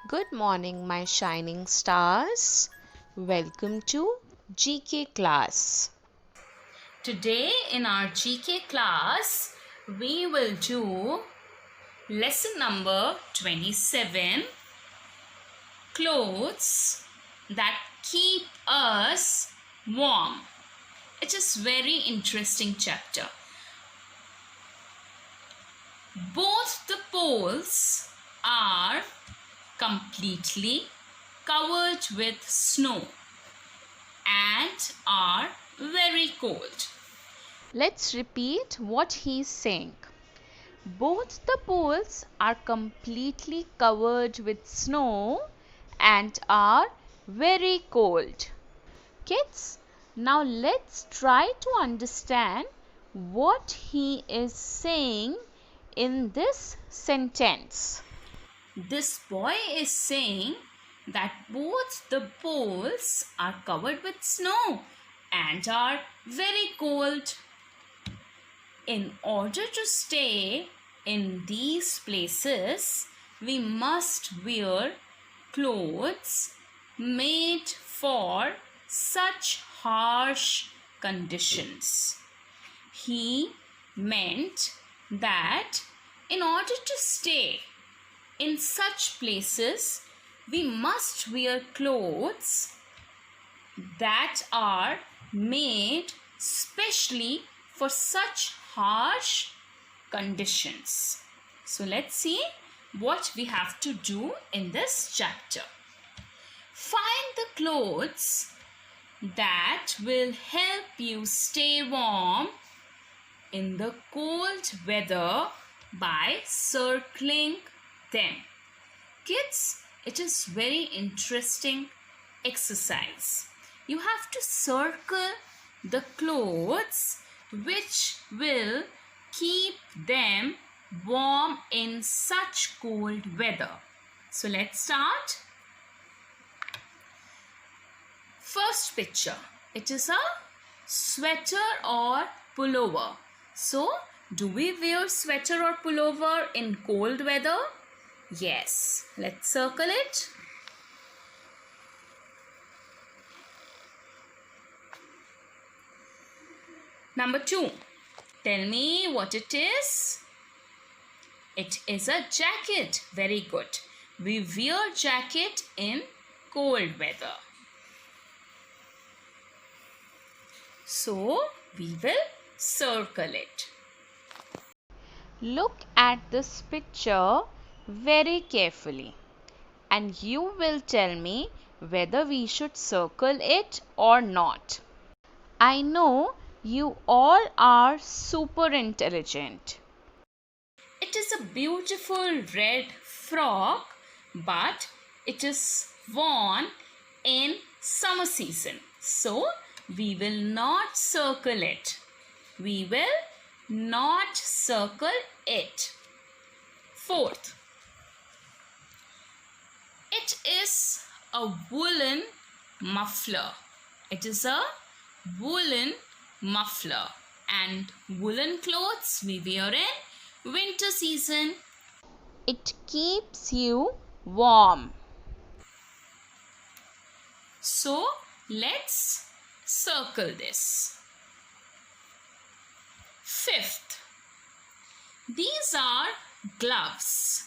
Good morning, my shining stars. Welcome to GK class. Today in our GK class, we will do lesson number 27, clothes that keep us warm. It is very interesting chapter. Both the poles are completely covered with snow and are very cold. Let's repeat what he's saying. Both the poles are completely covered with snow and are very cold. Kids, now let's try to understand what he is saying in this sentence. This boy is saying that both the poles are covered with snow and are very cold. In order to stay in these places, we must wear clothes made for such harsh conditions. He meant that in order to stay in such places, we must wear clothes that are made specially for such harsh conditions. So let's see what we have to do in this chapter. Find the clothes that will help you stay warm in the cold weather by circling them. Kids, it is very interesting exercise. You have to circle the clothes which will keep them warm in such cold weather. So let's start. First picture. It is a sweater or pullover. So, do we wear sweater or pullover in cold weather? Yes. Let's circle it. Number 2. Tell me what it is. It is a jacket. Very good. We wear jacket in cold weather. So, we will circle it. Look at this picture very carefully and you will tell me whether we should circle it or not. I know you all are super intelligent. It is a beautiful red frock, but it is worn in summer season. So, we will not circle it. We will not circle it. Fourth, it is a woolen muffler. It is a woolen muffler, and woolen clothes we wear in winter season. It keeps you warm. So let's circle this. Fifth, these are gloves.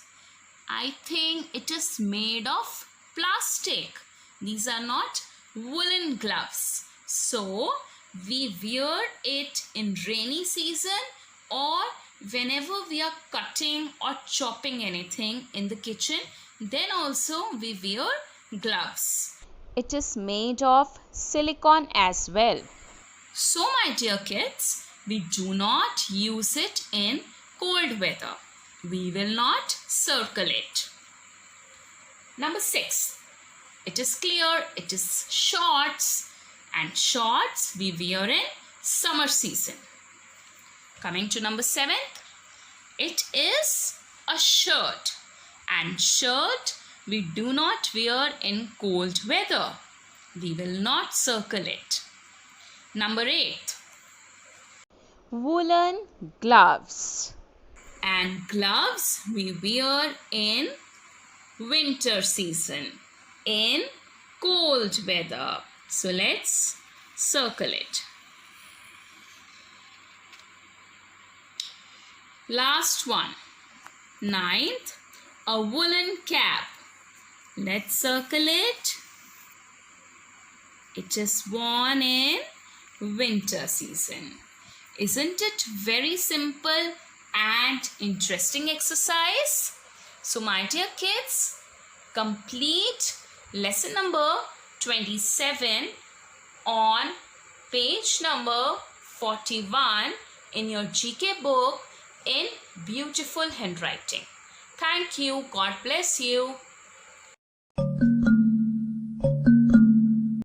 I think it is made of plastic. These are not woolen gloves. So we wear it in rainy season or whenever we are cutting or chopping anything in the kitchen, then also we wear gloves. It is made of silicone as well. So my dear kids, we do not use it in cold weather. We will not circle it. Number 6. It is clear, it is shorts, and shorts we wear in summer season. Coming to number 7, it is a shirt, and shirt we do not wear in cold weather. We will not circle it. Number 8, woolen gloves. And gloves we wear in winter season, in cold weather. So let's circle it. Last one. 9th, a woolen cap. Let's circle it. It is worn in winter season. Isn't it very simple and interesting exercise? So my dear kids, complete lesson number 27 on page number 41 in your GK book in beautiful handwriting. Thank you. God bless you.